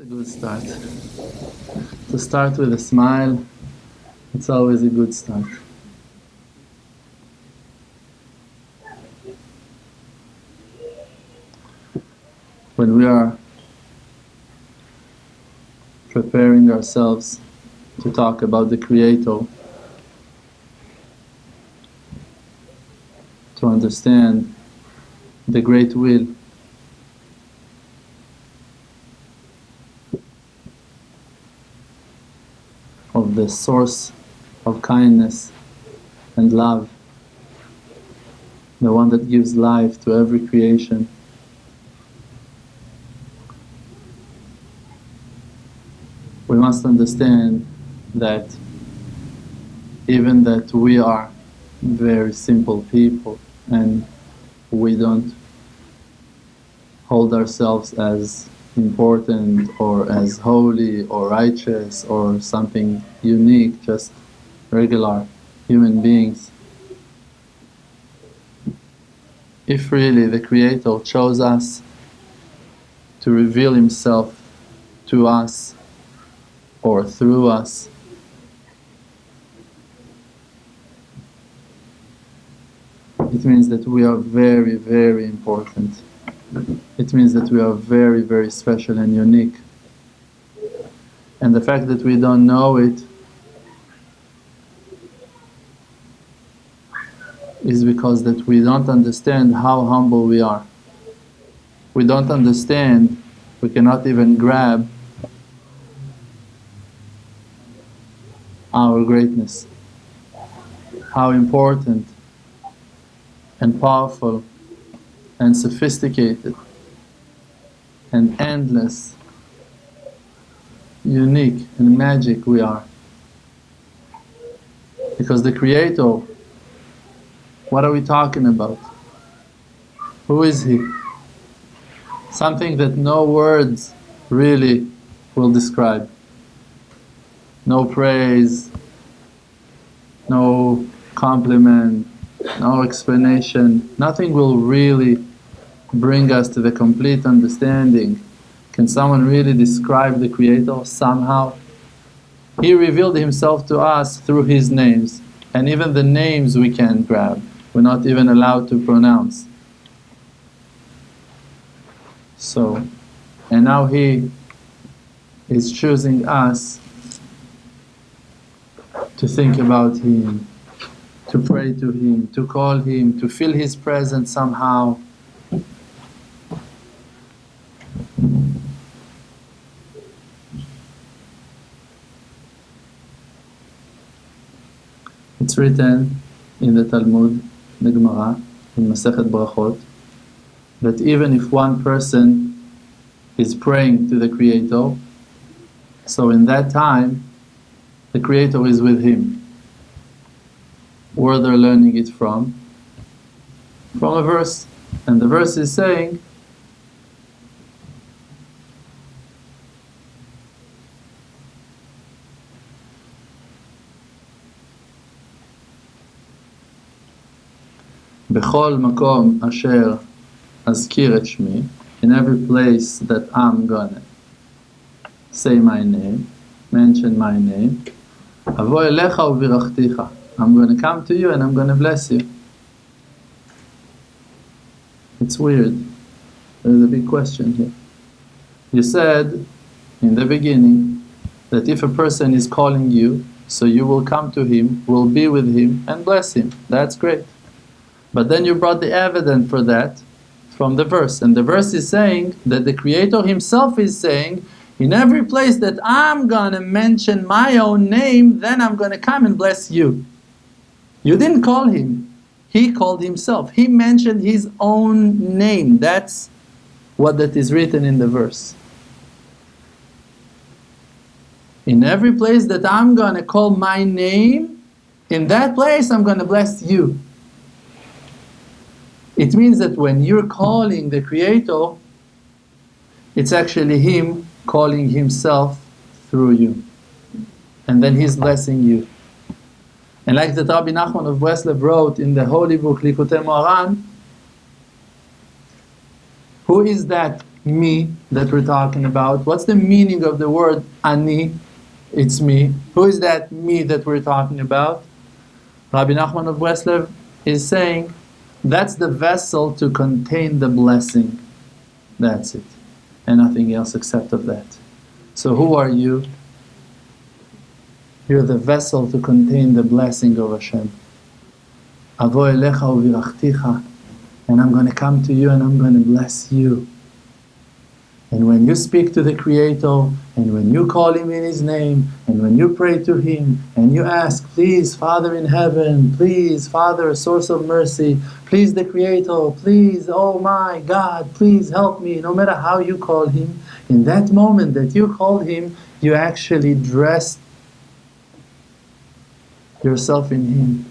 It's a good start. To start with a smile, it's always a good start. When we are preparing ourselves to talk about the Creator, to understand the great will, of the source of kindness and love, the one that gives life to every creation. We must understand that even that we are very simple people and we don't hold ourselves as important or as holy or righteous or something unique, just regular human beings. If really the Creator chose us to reveal Himself to us or through us, it means that we are very, very important. It means that we are very, very special and unique. And the fact that we don't know it is because that we don't understand how humble we are. We don't understand, we cannot even grab our greatness, how important and powerful and sophisticated and endless, unique and magic we are. Because the Creator, what are we talking about? Who is He? Something that no words really will describe. No praise, no compliment, no explanation, nothing will really bring us to the complete understanding. Can someone really describe the Creator somehow? He revealed Himself to us through His names, and even the names we can't grab, we're not even allowed to pronounce. So, and now He is choosing us to think about Him, to pray to Him, to call Him, to feel His presence somehow. It's written in the Talmud, the Gemara, in Masechet Brachot, that even if one person is praying to the Creator, so in that time, the Creator is with him. Where they're learning it from? From a verse. And the verse is saying, Bechol makom asher azkir et shmi, in every place that I'm gonna say my name, mention my name, avo elecha uvirachticha, I'm gonna come to you and I'm gonna bless you. It's weird. There's a big question here. You said in the beginning that if a person is calling you, so you will come to him, will be with him and bless him. That's great. But then you brought the evidence for that from the verse. And the verse is saying that the Creator Himself is saying, in every place that I'm gonna mention my own name, then I'm gonna come and bless you. You didn't call Him. He called Himself. He mentioned His own name. That's what that is written in the verse. In every place that I'm gonna call my name, in that place I'm gonna bless you. It means that when you're calling the Creator, it's actually Him calling Himself through you. And then He's blessing you. And like that Rabbi Nachman of Breslov wrote in the holy book Likutei Moharan, who is that me that we're talking about? What's the meaning of the word ani? It's me. Who is that me that we're talking about? Rabbi Nachman of Breslev is saying that's the vessel to contain the blessing. That's it. And nothing else except of that. So who are you? You're the vessel to contain the blessing of HaShem. Avo elecha uvirachticha. And I'm going to come to you and I'm going to bless you. And when you speak to the Creator, and when you call Him in His name, and when you pray to Him, and you ask, please, Father in heaven, please, Father, source of mercy, please the Creator, please, oh my God, please help me, no matter how you call Him, in that moment that you call Him, you actually dress yourself in Him.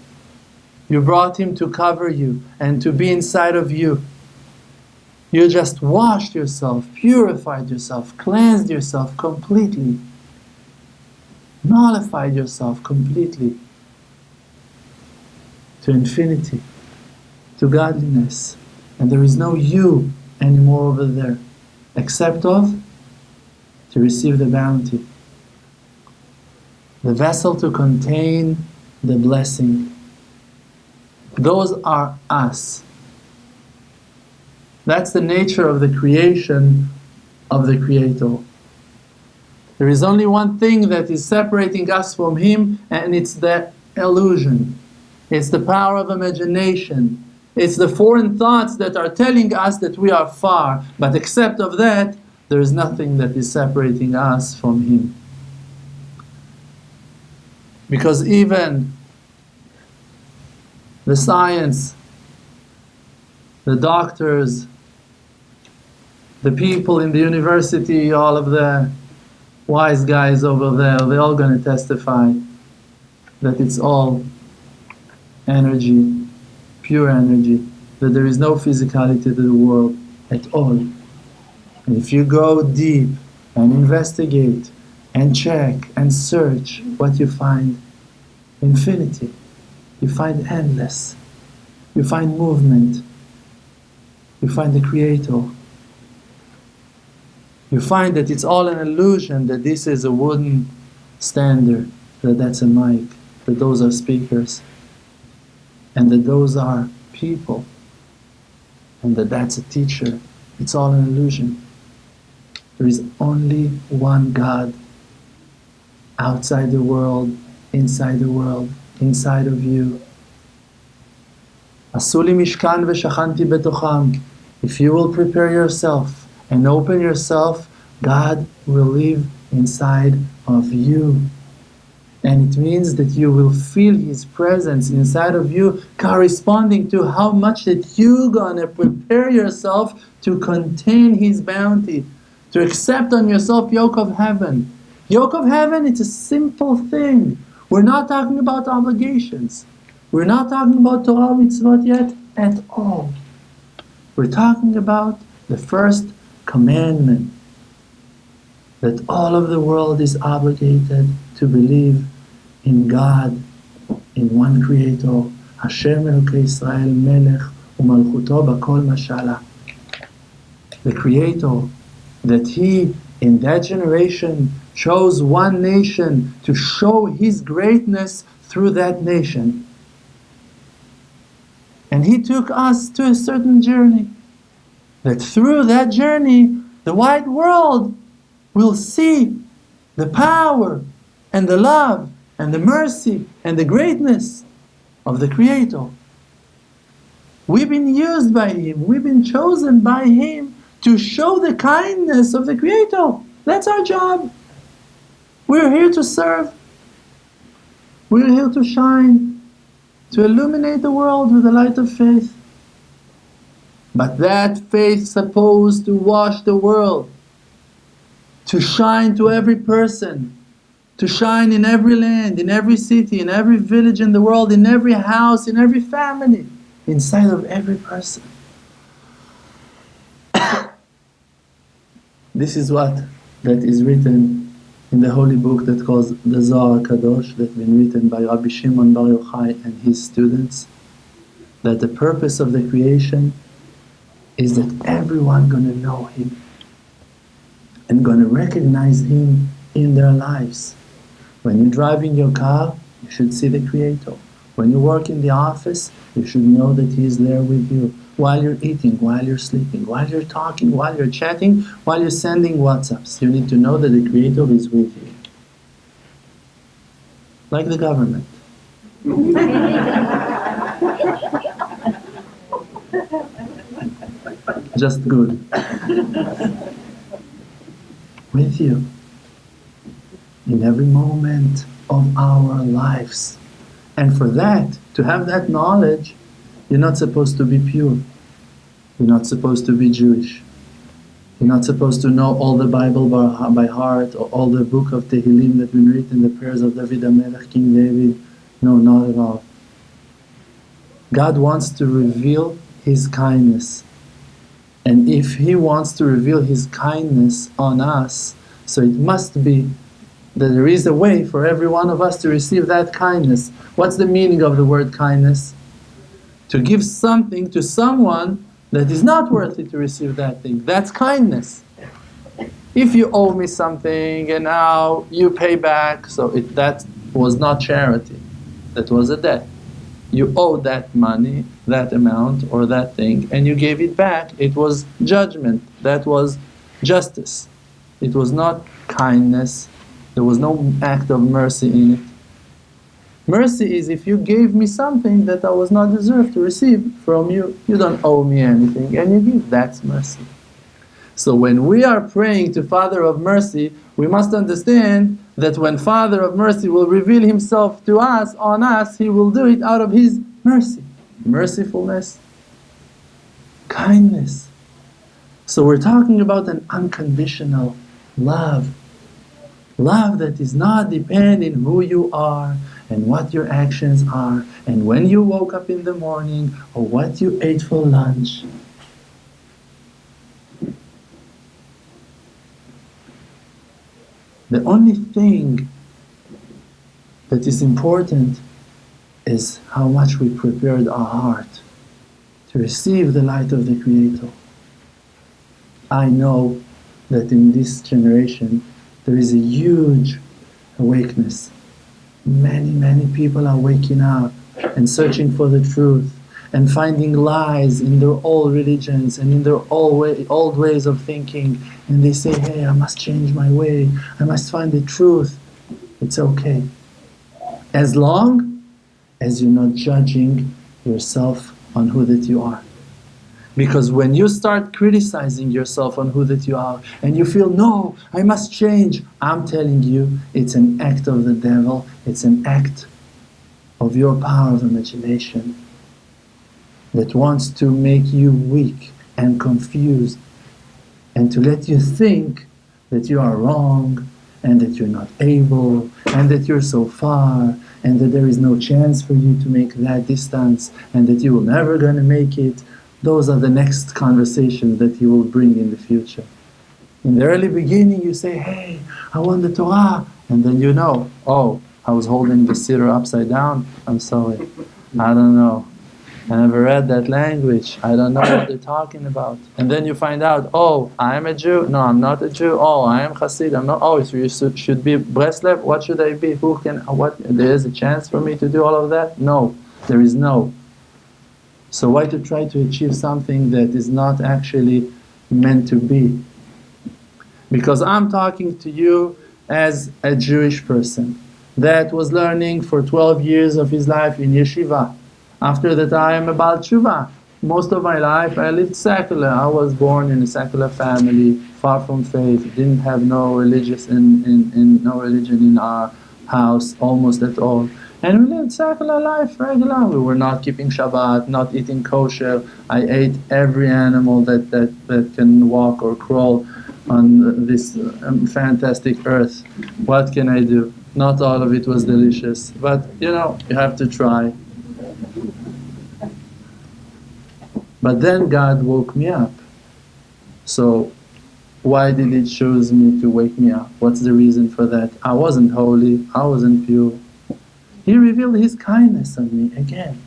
You brought Him to cover you and to be inside of you. You just washed yourself, purified yourself, cleansed yourself completely, nullified yourself completely to infinity, to godliness. And there is no you anymore over there, except of to receive the bounty. The vessel to contain the blessing. Those are us. That's the nature of the creation of the Creator. There is only one thing that is separating us from Him, and it's the illusion. It's the power of imagination. It's the foreign thoughts that are telling us that we are far. But except of that, there is nothing that is separating us from Him. Because even the science, the doctors, the people in the university, all of the wise guys over there, they're all going to testify that it's all energy, pure energy, that there is no physicality to the world at all. And if you go deep and investigate and check and search, what you find? Infinity. You find endless. You find movement. You find the Creator. You find that it's all an illusion, that this is a wooden standard, that that's a mic, that those are speakers, and that those are people, and that that's a teacher. It's all an illusion. There is only one God, outside the world, inside the world, inside of you. Asuli mishkan v'shachanti betocham. If you will prepare yourself and open yourself, God will live inside of you. And it means that you will feel His presence inside of you, corresponding to how much that you're gonna prepare yourself to contain His bounty, to accept on yourself yoke of heaven. Yoke of heaven, it's a simple thing. We're not talking about obligations. We're not talking about Torah mitzvot yet at all. We're talking about the first commandment, that all of the world is obligated to believe in God, in one Creator, HaShem Elokei Israel Melech u'malchuto b'kol mashala. The Creator, that He, in that generation, chose one nation to show His greatness through that nation. And He took us to a certain journey, that through that journey, the wide world will see the power and the love and the mercy and the greatness of the Creator. We've been used by Him, we've been chosen by Him to show the kindness of the Creator. That's our job. We're here to serve. We're here to shine, to illuminate the world with the light of faith. But that faith is supposed to wash the world, to shine to every person, to shine in every land, in every city, in every village in the world, in every house, in every family, inside of every person. This is what that is written in the holy book that calls the Zohar Kadosh, that's been written by Rabbi Shimon Bar Yochai and his students, that the purpose of the creation is that everyone gonna know Him. and going to recognize Him in their lives. When you drive in your car, you should see the Creator. When you work in the office, you should know that He is there with you. While you're eating, while you're sleeping, while you're talking, while you're chatting, while you're sending WhatsApps, you need to know that the Creator is with you. Like the government. Just good. With you. In every moment of our lives. And for that, to have that knowledge, you're not supposed to be pure. You're not supposed to be Jewish. You're not supposed to know all the Bible by heart, or all the book of Tehillim that we read in the prayers of David HaMelech, King David. No, not at all. God wants to reveal His kindness. And if He wants to reveal His kindness on us, so it must be that there is a way for every one of us to receive that kindness. What's the meaning of the word kindness? To give something to someone that is not worthy to receive that thing. That's kindness. If you owe me something and now you pay back, so that was not charity. That was a debt. You owed that money, that amount or that thing, and you gave it back. It was judgment. That was justice. It was not kindness. There was no act of mercy in it. Mercy is if you gave me something that I was not deserved to receive from you. You don't owe me anything, and you give. That's mercy. So when we are praying to Father of Mercy, we must understand that when Father of Mercy will reveal Himself to us, on us, He will do it out of His mercy. Mercifulness, kindness. So we're talking about an unconditional love. Love that is not depending who you are and what your actions are and when you woke up in the morning or what you ate for lunch. The only thing that is important is how much we prepared our heart to receive the light of the Creator. I know that in this generation there is a huge awakeness. Many people are waking up and searching for the truth and finding lies in their old religions and in their old ways of thinking. And they say, hey, I must change my way. I must find the truth. It's okay. As long as you're not judging yourself on who that you are. Because when you start criticizing yourself on who that you are and you feel, no, I must change, I'm telling you, it's an act of the devil. It's an act of your power of imagination that wants to make you weak and confused and to let you think that you are wrong and that you're not able and that you're so far and that there is no chance for you to make that distance and that you will never gonna make it. Those are the next conversations that He will bring in the future. In the early beginning you say, hey, I want the Torah, and then you know, oh, I was holding the siddur upside down, I'm sorry, I don't know. I never read that language, I don't know what they're talking about. And then you find out, oh, I am a Jew, no, I'm not a Jew, oh, I am Chassid, I'm not, oh, so you should be Breslev, what should I be, who can, what, there is a chance for me to do all of that? No, there is no. So why to try to achieve something that is not actually meant to be? Because I'm talking to you as a Jewish person that was learning for 12 years of his life in yeshiva. After that I am a Baal Tshuva. Most of my life I lived secular. I was born in a secular family, far from faith, didn't have no religion in our house, almost at all. And we lived secular life, regular. We were not keeping Shabbat, not eating kosher. I ate every animal that can walk or crawl on this fantastic earth. What can I do? Not all of it was delicious, but you know, you have to try. But then God woke me up. So why did He choose me to wake me up? What's the reason for that? I wasn't holy, I wasn't pure. He revealed His kindness on me again.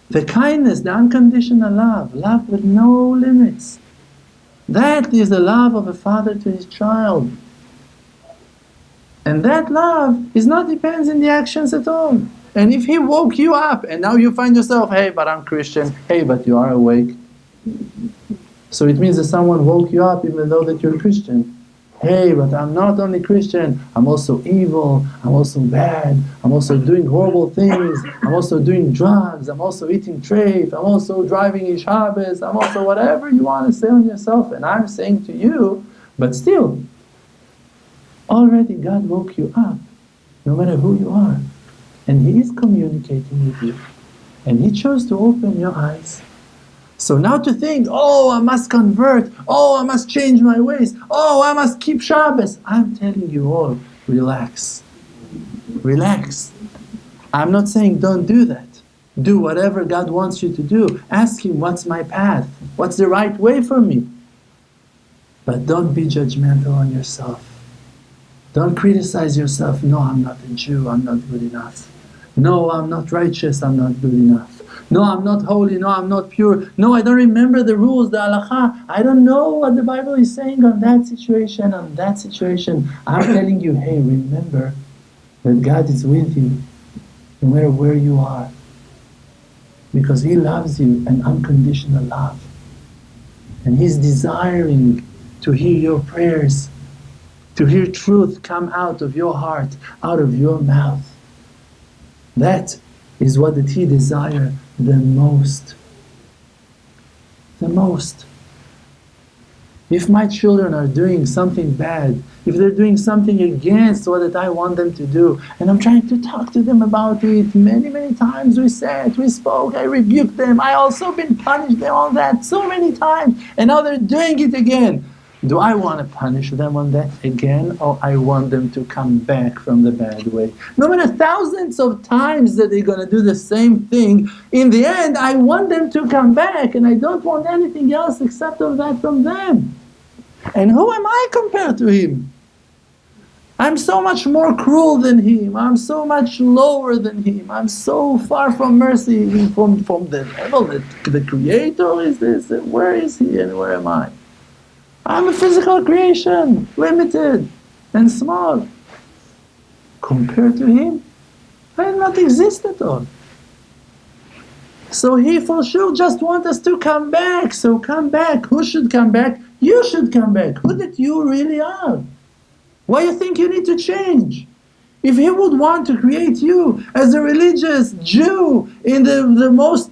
The kindness, the unconditional love, love with no limits. That is the love of a father to his child. And that love is not depends in the actions at all. And if he woke you up and now you find yourself, hey, but I'm Christian, hey, but you are awake. So it means that someone woke you up even though that you're Christian. Hey, but I'm not only Christian, I'm also evil, I'm also bad, I'm also doing horrible things, I'm also doing drugs, I'm also eating treif, I'm also driving in Shabbos, I'm also whatever you want to say on yourself. And I'm saying to you, but still, already God woke you up, no matter who you are. And He is communicating with you. And He chose to open your eyes. So now to think, oh, I must convert, oh, I must change my ways, oh, I must keep Shabbos. I'm telling you all, relax. Relax. I'm not saying don't do that. Do whatever God wants you to do. Ask Him, what's my path? What's the right way for me? But don't be judgmental on yourself. Don't criticize yourself. No, I'm not a Jew, I'm not good enough. No, I'm not righteous, I'm not good enough. No, I'm not holy, no, I'm not pure. No, I don't remember the rules, the halakha. I don't know what the Bible is saying on that situation, on that situation. I'm telling you, hey, remember that God is with you, no matter where you are. Because He loves you, an unconditional love. And He's desiring to hear your prayers, to hear truth come out of your heart, out of your mouth. That is what that He desires the most. The most. If my children are doing something bad, if they're doing something against what that I want them to do, and I'm trying to talk to them about it, many times we said, we spoke, I rebuked them, I also been punished them on that so many times, and now they're doing it again. Do I want to punish them on that again, or I want them to come back from the bad way? No matter thousands of times that they're going to do the same thing, in the end I want them to come back, and I don't want anything else except of that from them. And who am I compared to Him? I'm so much more cruel than Him, I'm so much lower than Him, I'm so far from mercy, from the level that the Creator is this, and where is He and where am I? I'm a physical creation, limited and small. Compared to Him, I do not exist at all. So He for sure just wants us to come back. So come back. Who should come back? You should come back. Who that you really are. Why you think you need to change? If He would want to create you as a religious Jew in the most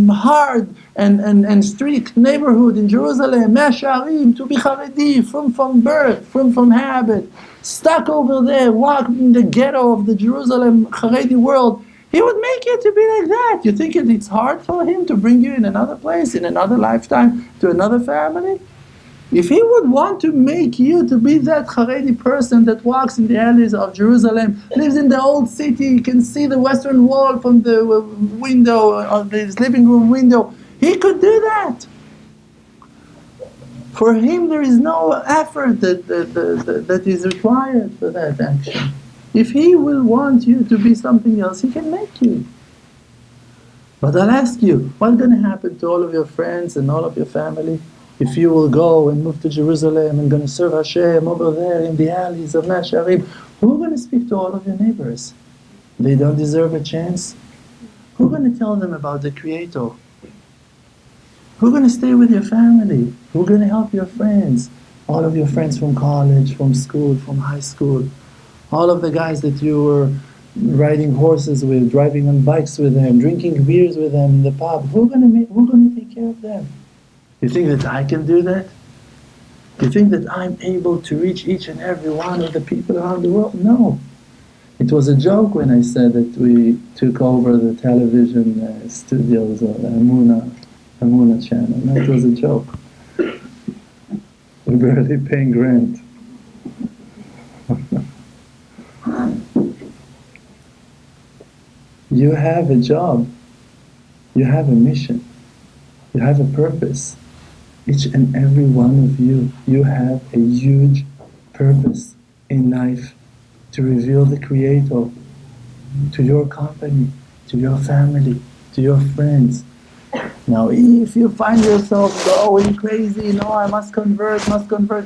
hard and strict neighborhood in Jerusalem, Me'asharim, to be Haredi from birth, from habit, stuck over there, walk in the ghetto of the Jerusalem Haredi world, He would make you to be like that. You think it's hard for Him to bring you in another place, in another lifetime, to another family? If He would want to make you to be that Haredi person that walks in the alleys of Jerusalem, lives in the old city, can see the Western Wall from the window, of his living room window, He could do that. For Him there is no effort that is required for that action. If He will want you to be something else, He can make you. But I'll ask you, what's going to happen to all of your friends and all of your family if you will go and move to Jerusalem and going to serve HaShem over there in the alleys of Me'asharim? Who's going to speak to all of your neighbors? They don't deserve a chance? Who's going to tell them about the Creator? Who's going to stay with your family? Who's going to help your friends? All of your friends from college, from school, from high school. All of the guys that you were riding horses with, driving on bikes with them, drinking beers with them in the pub. Who's going to take care of them? You think that I can do that? You think that I'm able to reach each and every one of the people around the world? No. It was a joke when I said that we took over the television studios of Amuna channel. No, it was a joke. We're barely paying rent. You have a job. You have a mission. You have a purpose. Each and every one of you, you have a huge purpose in life to reveal the Creator to your company, to your family, to your friends. Now, if you find yourself going crazy, no, I must convert,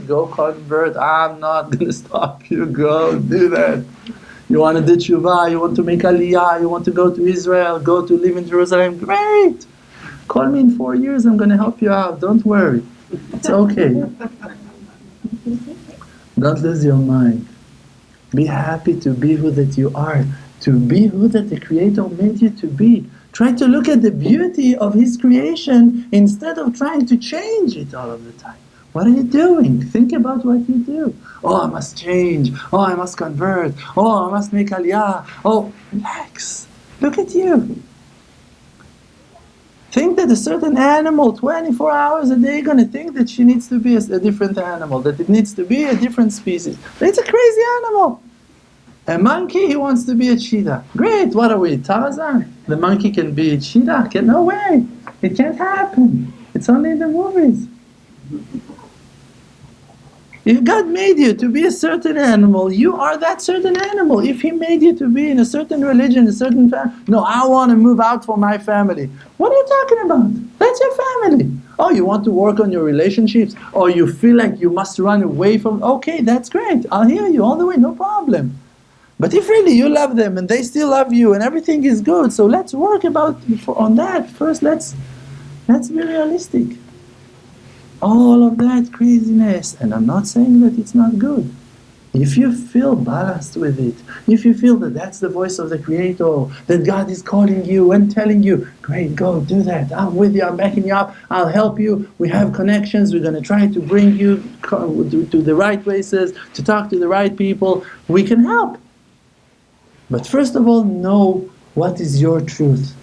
go convert. I'm not going to stop you. Go do that. You want to do tshuva, you want to make aliyah, you want to go to Israel, go to live in Jerusalem, great! Call me in 4 years, I'm going to help you out. Don't worry. It's okay. Don't lose your mind. Be happy to be who that you are, to be who that the Creator made you to be. Try to look at the beauty of His creation instead of trying to change it all of the time. What are you doing? Think about what you do. Oh, I must change. Oh, I must convert. Oh, I must make aliyah. Oh, relax. Look at you. Think that a certain animal 24 hours a day going to think that she needs to be a different animal, that it needs to be a different species. It's a crazy animal. A monkey, he wants to be a cheetah. Great, what are we, Tarzan? The monkey can be a cheetah? No way. It can't happen. It's only in the movies. If God made you to be a certain animal, you are that certain animal. If He made you to be in a certain religion, a certain family, no, I want to move out for my family. What are you talking about? That's your family. Oh, you want to work on your relationships? Or you feel like you must run away from... Okay, that's great. I'll hear you all the way, no problem. But if really you love them and they still love you and everything is good, so let's work on that. First, let's be realistic. All of that craziness, and I'm not saying that it's not good. If you feel balanced with it, if you feel that that's the voice of the Creator, that God is calling you and telling you, great, go do that, I'm with you, I'm backing you up, I'll help you, we have connections, we're going to try to bring you to the right places, to talk to the right people, we can help. But first of all, know what is your truth.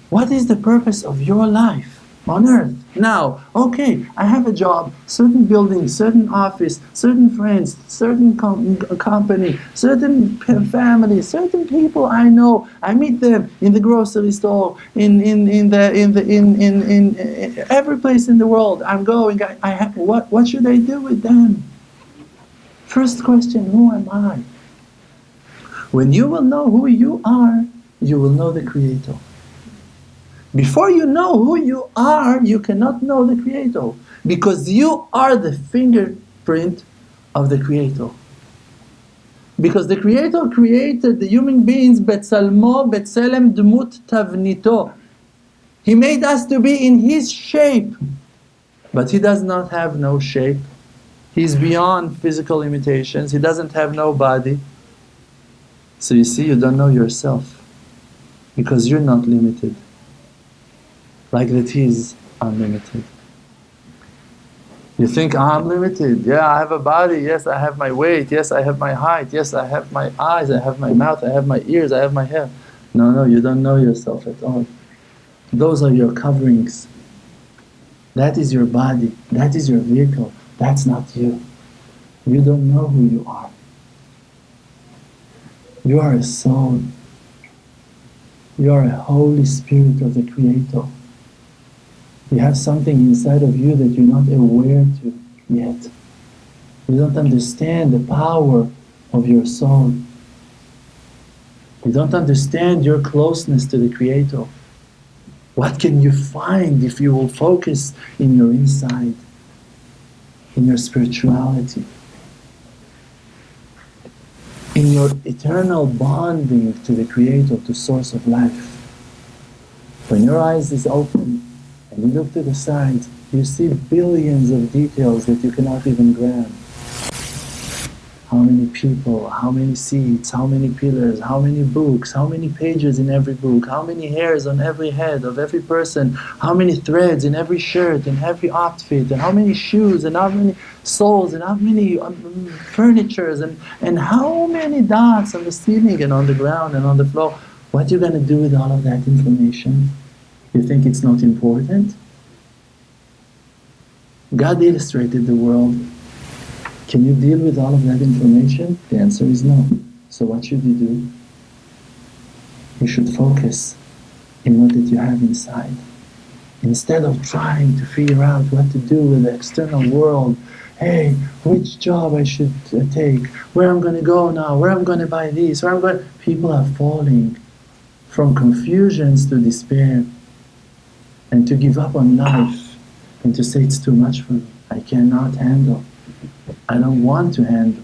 What is the purpose of your life on earth? Now, okay, I have a job, certain building, certain office, certain friends, certain company, certain family, certain people I know. I meet them in the grocery store, in every place in the world. I'm going. What should I do with them? First question: who am I? When you will know who you are, you will know the Creator. Before you know who you are, you cannot know the Creator. Because you are the fingerprint of the Creator. Because the Creator created the human beings, Betsalmo, Betselem, Dmut, Tavnito. He made us to be in His shape. But He does not have no shape. He's beyond physical limitations. He doesn't have no body. So you see, you don't know yourself. Because you're not limited. Like that He's unlimited. You think, I'm limited. Yeah, I have a body. Yes, I have my weight. Yes, I have my height. Yes, I have my eyes. I have my mouth. I have my ears. I have my hair. No, you don't know yourself at all. Those are your coverings. That is your body. That is your vehicle. That's not you. You don't know who you are. You are a soul. You are a Holy Spirit of the Creator. You have something inside of you that you're not aware to yet. You don't understand the power of your soul. You don't understand your closeness to the Creator. What can you find if you will focus in your inside, in your spirituality, in your eternal bonding to the Creator, to Source of Life? When your eyes is open, and you look to the side, you see billions of details that you cannot even grab. How many people, how many seats, how many pillars, how many books, how many pages in every book, how many hairs on every head of every person, how many threads in every shirt, in every outfit, and how many shoes, and how many soles, and how many furnitures, and how many dots on the ceiling and on the ground and on the floor. What are you going to do with all of that information? You think it's not important? God illustrated the world. Can you deal with all of that information? The answer is no. So what should you do? You should focus in what that you have inside. Instead of trying to figure out what to do with the external world, hey, which job I should take, where I'm going to go now, where I'm going to buy this, where I'm going... People are falling from confusions to despair. and to give up on life and to say it's too much for me. I cannot handle. I don't want to handle.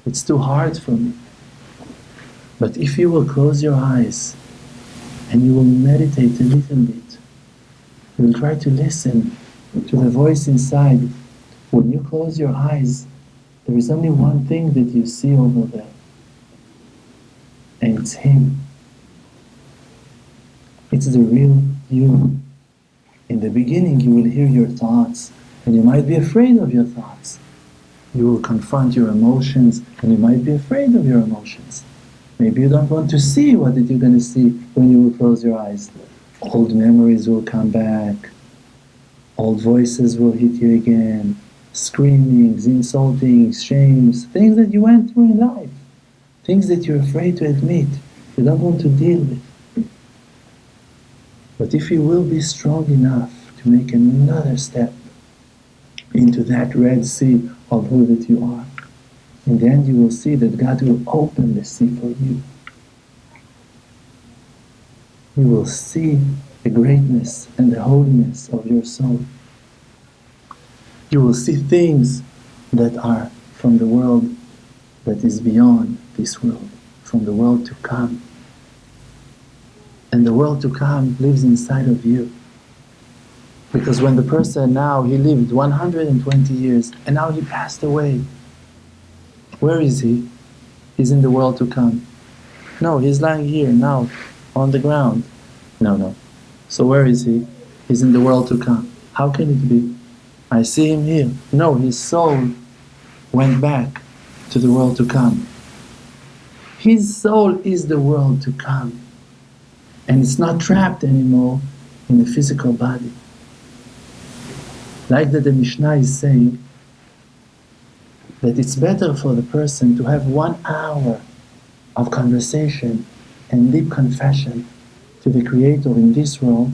It's too hard for me. But if you will close your eyes and you will meditate a little bit, you will try to listen to the voice inside. When you close your eyes, there is only one thing that you see over there, and it's Him. It's the real you. In the beginning, you will hear your thoughts, and you might be afraid of your thoughts. You will confront your emotions, and you might be afraid of your emotions. Maybe you don't want to see what you're going to see when you will close your eyes. Old memories will come back. Old voices will hit you again. Screamings, insultings, shames, things that you went through in life. Things that you're afraid to admit. You don't want to deal with. But if you will be strong enough to make another step into that Red Sea of who that you are, in the end you will see that God will open the sea for you. You will see the greatness and the holiness of your soul. You will see things that are from the world that is beyond this world, from the world to come. And the world to come lives inside of you. Because when the person now, he lived 120 years and now he passed away. Where is he? He's in the world to come. No, he's lying here now on the ground. No. So where is he? He's in the world to come. How can it be? I see him here. No, his soul went back to the world to come. His soul is the world to come. And it's not trapped anymore in the physical body. Like that the Mishnah is saying, that it's better for the person to have 1 hour of conversation and deep confession to the Creator in this world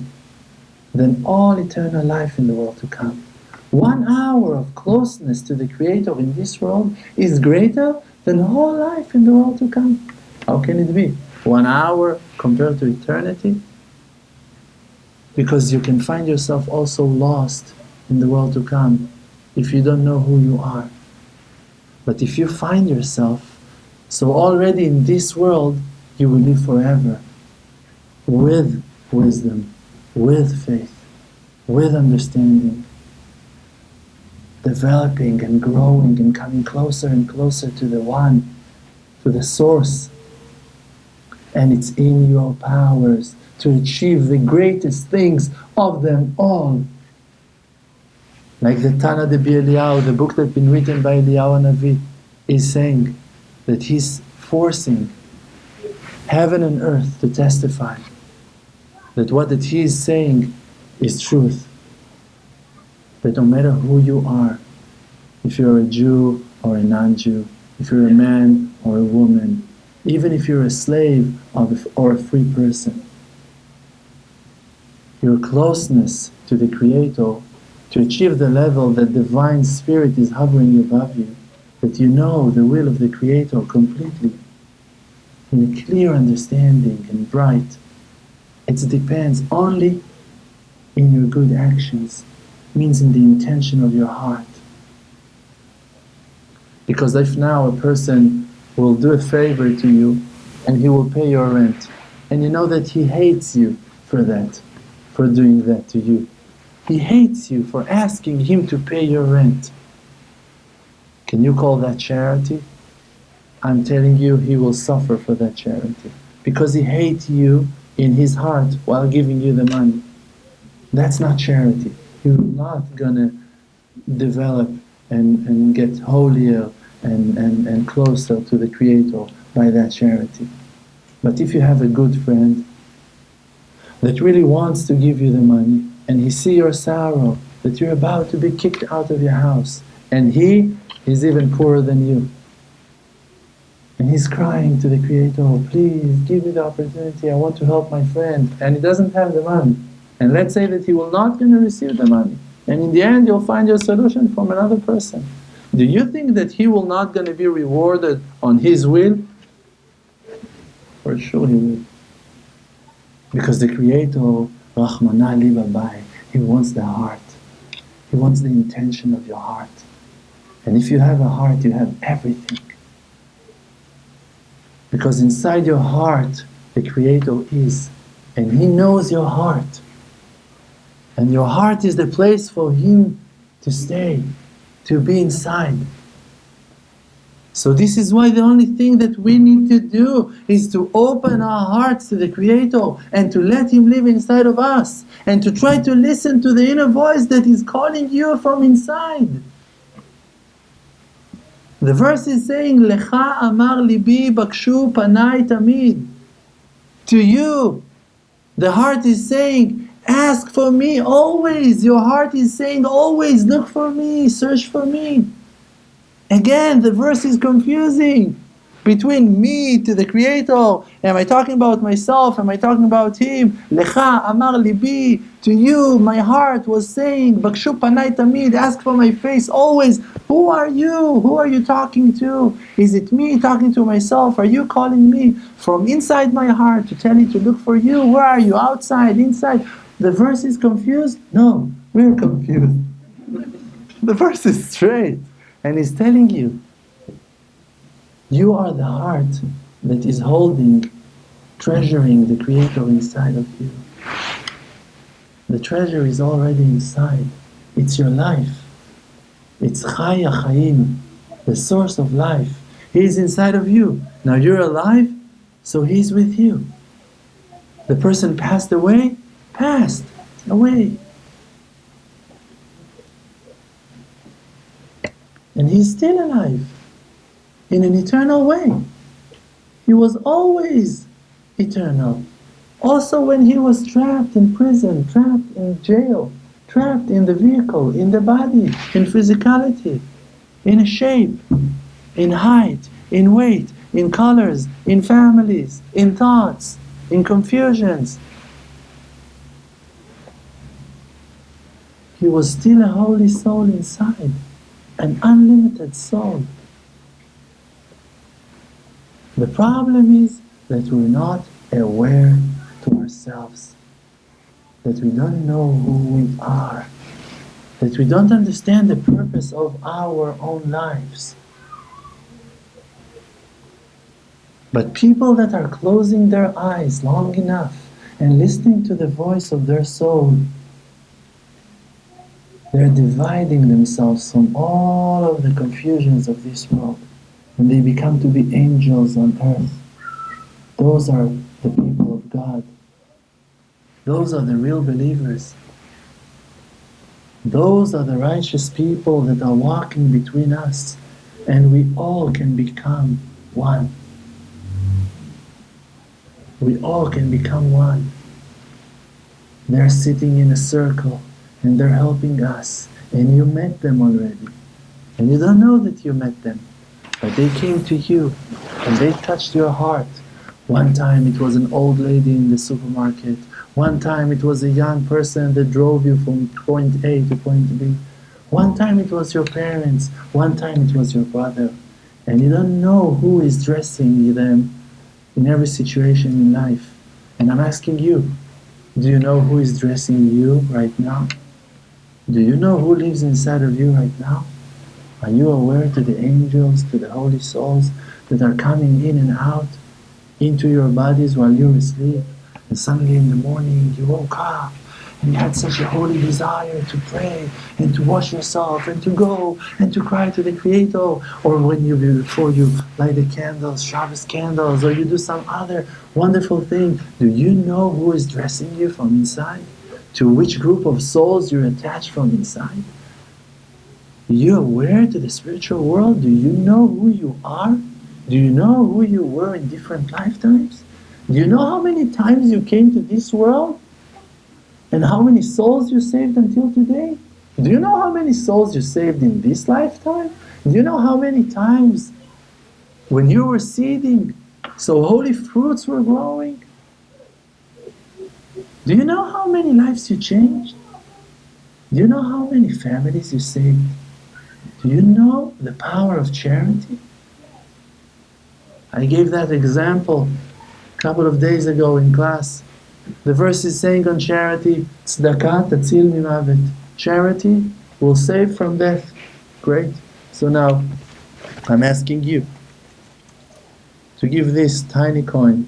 than all eternal life in the world to come. 1 hour of closeness to the Creator in this world is greater than whole life in the world to come. How can it be? 1 hour compared to eternity? Because you can find yourself also lost in the world to come if you don't know who you are. But if you find yourself, so already in this world you will live forever with wisdom, with faith, with understanding, developing and growing and coming closer and closer to the One, to the Source. And it's in your powers to achieve the greatest things of them all. Like the Tana de Eliyahu, the book that's been written by Eliyahu Navi, is saying that he's forcing heaven and earth to testify that what that he is saying is truth. That no matter who you are, if you're a Jew or a non-Jew, if you're a man or a woman, even if you're a slave or a free person, your closeness to the Creator, to achieve the level that Divine Spirit is hovering above you, that you know the will of the Creator completely, in a clear understanding and bright, it depends only in your good actions, means in the intention of your heart. Because if now a person will do a favor to you and he will pay your rent, and you know that he hates you for that, for doing that to you. He hates you for asking him to pay your rent. Can you call that charity? I'm telling you, he will suffer for that charity. Because he hates you in his heart while giving you the money. That's not charity. You're not gonna develop and get holier and closer to the Creator by that charity. But if you have a good friend that really wants to give you the money, and he sees your sorrow, that you're about to be kicked out of your house, and he is even poorer than you, and he's crying to the Creator, "Oh, please give me the opportunity, I want to help my friend," and he doesn't have the money. And let's say that he will not going to receive the money, and in the end you'll find your solution from another person. Do you think that he will not going to be rewarded on his will? For sure he will. Because the Creator Rachmana libabai. He wants the heart. He wants the intention of your heart. And if you have a heart, you have everything. Because inside your heart, the Creator is. And He knows your heart. And your heart is the place for Him to stay, to be inside. So this is why the only thing that we need to do is to open our hearts to the Creator and to let Him live inside of us and to try to listen to the inner voice that is calling you from inside. The verse is saying, Lecha amar libi bakshu panai tamid. To you, the heart is saying, ask for me always. Your heart is saying always, look for me, search for me. Again, the verse is confusing between me to the Creator. Am I talking about myself? Am I talking about Him? Lecha amar libi. To you, my heart was saying, Bakshu panai tamid, ask for my face always. Who are you? Who are you talking to? Is it me talking to myself? Are you calling me from inside my heart to tell you to look for you? Where are you? Outside? Inside? The verse is confused? No, we're confused. The verse is straight. And He's telling you, you are the heart that is holding, treasuring the Creator inside of you. The treasure is already inside. It's your life. It's Chaya Chaim, the source of life. He is inside of you. Now you're alive, so He's with you. The person passed away, passed away. And He's still alive in an eternal way. He was always eternal. Also when He was trapped in prison, trapped in jail, trapped in the vehicle, in the body, in physicality, in shape, in height, in weight, in colors, in families, in thoughts, in confusions. He was still a holy soul inside. An unlimited soul. The problem is that we're not aware to ourselves, that we don't know who we are, that we don't understand the purpose of our own lives. But people that are closing their eyes long enough and listening to the voice of their soul, they're dividing themselves from all of the confusions of this world, and they become to be angels on earth. Those are the people of God. Those are the real believers. Those are the righteous people that are walking between us, and we all can become one. We all can become one. They're sitting in a circle, and they're helping us, and you met them already. And you don't know that you met them, but they came to you, and they touched your heart. One time it was an old lady in the supermarket. One time it was a young person that drove you from point A to point B. One time it was your parents. One time it was your brother. And you don't know who is dressing them in every situation in life. And I'm asking you, do you know who is dressing you right now? Do you know who lives inside of you right now? Are you aware to the angels, to the holy souls that are coming in and out into your bodies while you're asleep? And suddenly in the morning you woke up and you had such a holy desire to pray and to wash yourself and to go and to cry to the Creator. Or before you light the candles, Shabbos candles, or you do some other wonderful thing. Do you know who is dressing you from inside? To which group of souls you're attached from inside? Are you aware to the spiritual world? Do you know who you are? Do you know who you were in different lifetimes? Do you know how many times you came to this world? And how many souls you saved until today? Do you know how many souls you saved in this lifetime? Do you know how many times when you were seeding, so holy fruits were growing? Do you know how many lives you changed? Do you know how many families you saved? Do you know the power of charity? I gave that example a couple of days ago in class. The verse is saying on charity, tzedakah tatzil mimavet. Charity will save from death. Great. So now, I'm asking you to give this tiny coin,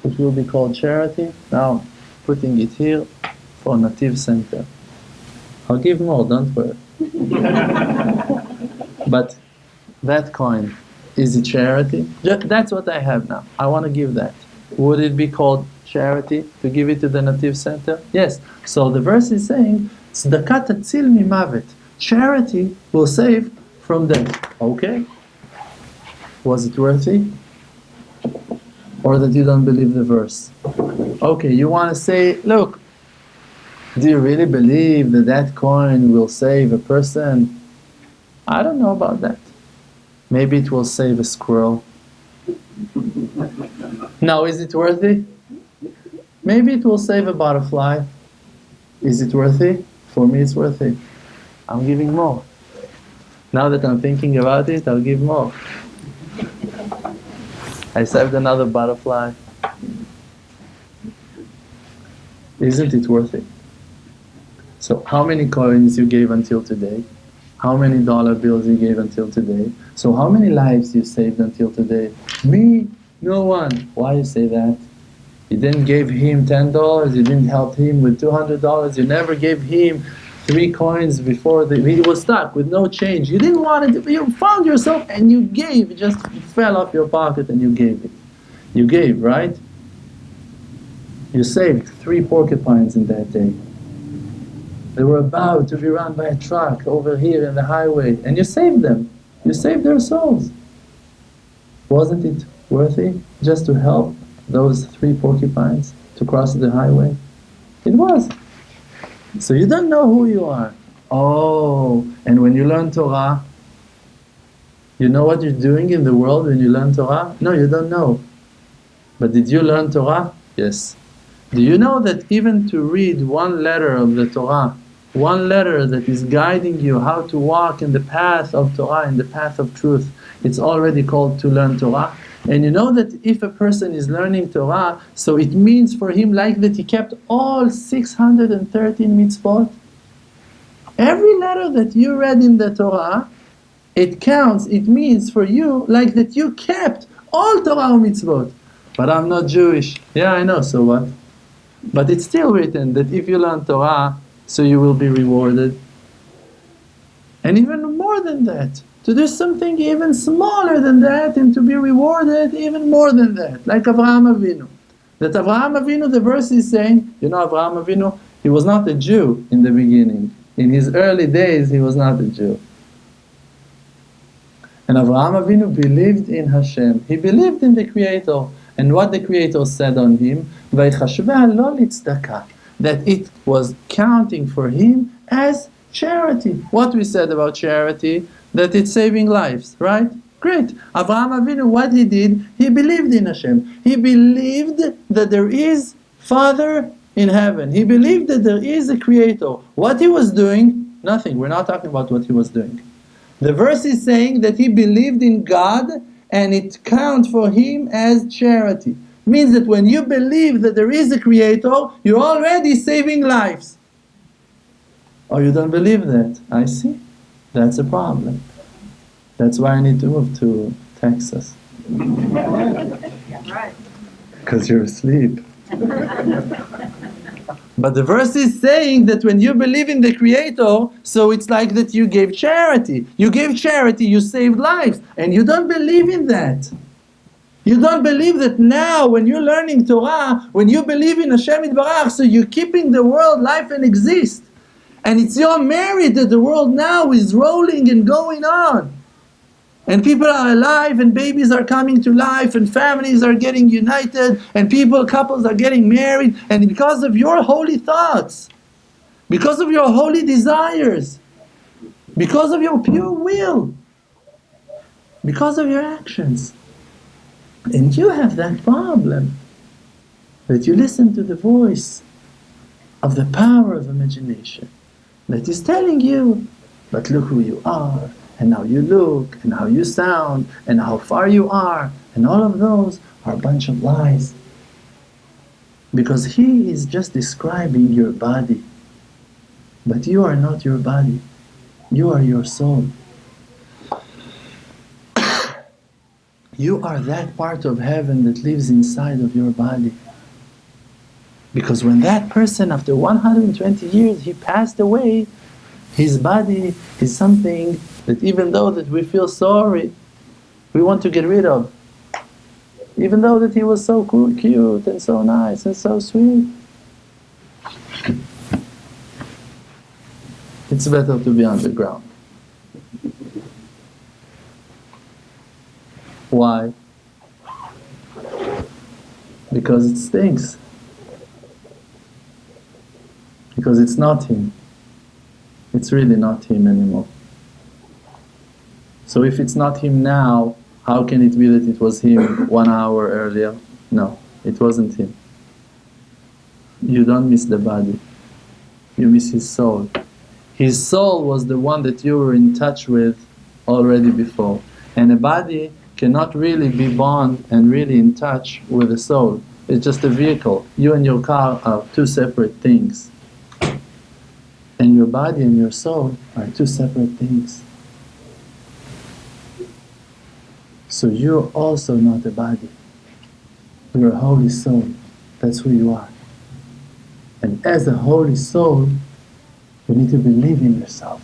which will be called charity. Now, putting it here for NETIV Center. I'll give more, don't worry. But that coin, is it charity? That's what I have now. I want to give that. Would it be called charity to give it to the NETIV Center? Yes. So the verse is saying, tzedakah tatzil mimavet. Charity will save from death. Okay? Was it worthy? Or that you don't believe the verse? Okay, you want to say, look, do you really believe that that coin will save a person? I don't know about that. Maybe it will save a squirrel. Now, is it worthy? Maybe it will save a butterfly. Is it worthy? For me, it's worthy. I'm giving more. Now that I'm thinking about it, I'll give more. I saved another butterfly. Isn't it worth it? So how many coins you gave until today? How many dollar bills you gave until today? So how many lives you saved until today? Me? No one. Why you say that? You didn't give him $10, you didn't help him with $200, you never gave him 3 coins before he was stuck with no change. You didn't want it, you found yourself and you gave, it just fell off your pocket and you gave it. You gave, right? You saved 3 porcupines in that day. They were about to be run by a truck over here in the highway, and you saved them. You saved their souls. Wasn't it worthy just to help those 3 porcupines to cross the highway? It was. So you don't know who you are. Oh, and when you learn Torah, you know what you're doing in the world when you learn Torah? No, you don't know. But did you learn Torah? Yes. Do you know that even to read one letter of the Torah, one letter that is guiding you how to walk in the path of Torah, in the path of truth, it's already called to learn Torah? And you know that if a person is learning Torah, so it means for him like that he kept all 613 mitzvot. Every letter that you read in the Torah, it counts, it means for you like that you kept all Torah mitzvot. But I'm not Jewish. Yeah, I know, so what? But it's still written that if you learn Torah, so you will be rewarded. And even more than that, to do something even smaller than that and to be rewarded even more than that, like Avraham Avinu. That Avraham Avinu, the verse is saying, you know Avraham Avinu, he was not a Jew in the beginning. In his early days, he was not a Jew. And Avraham Avinu believed in HaShem. He believed in the Creator. And what the Creator said on him, "Vaychashveh lo litzdaka," that it was counting for him as charity. What we said about charity, that it's saving lives, right? Great. Avraham Avinu, what he did, he believed in Hashem. He believed that there is Father in heaven. He believed that there is a Creator. What he was doing? Nothing. We're not talking about what he was doing. The verse is saying that he believed in God and it counts for him as charity. Means that when you believe that there is a Creator, you're already saving lives. Oh, you don't believe that? I see. That's a problem. That's why I need to move to Texas. Because you're asleep. But the verse is saying that when you believe in the Creator, so it's like that you gave charity. You gave charity, you saved lives. And you don't believe in that. You don't believe that now when you're learning Torah, when you believe in Hashem Yitbarach, so you're keeping the world life and exist. And it's your merit that the world now is rolling and going on. And people are alive and babies are coming to life and families are getting united and couples are getting married, and because of your holy thoughts, because of your holy desires, because of your pure will, because of your actions. And you have that problem, that you listen to the voice of the power of imagination that is telling you, but look who you are, and how you look, and how you sound, and how far you are, and all of those are a bunch of lies. Because he is just describing your body. But you are not your body. You are your soul. You are that part of heaven that lives inside of your body. Because when that person, after 120 years, he passed away, his body is something that even though that we feel sorry, we want to get rid of. Even though that he was so cute and so nice and so sweet. It's better to be underground. Why? Because it stinks. Because it's not him. It's really not him anymore. So if it's not him now, how can it be that it was him 1 hour earlier? No, it wasn't him. You don't miss the body. You miss his soul. His soul was the one that you were in touch with already before. And a body cannot really be bound and really in touch with the soul. It's just a vehicle. You and your car are two separate things. And your body and your soul are two separate things. So you're also not a body. You're a holy soul. That's who you are. And as a holy soul, you need to believe in yourself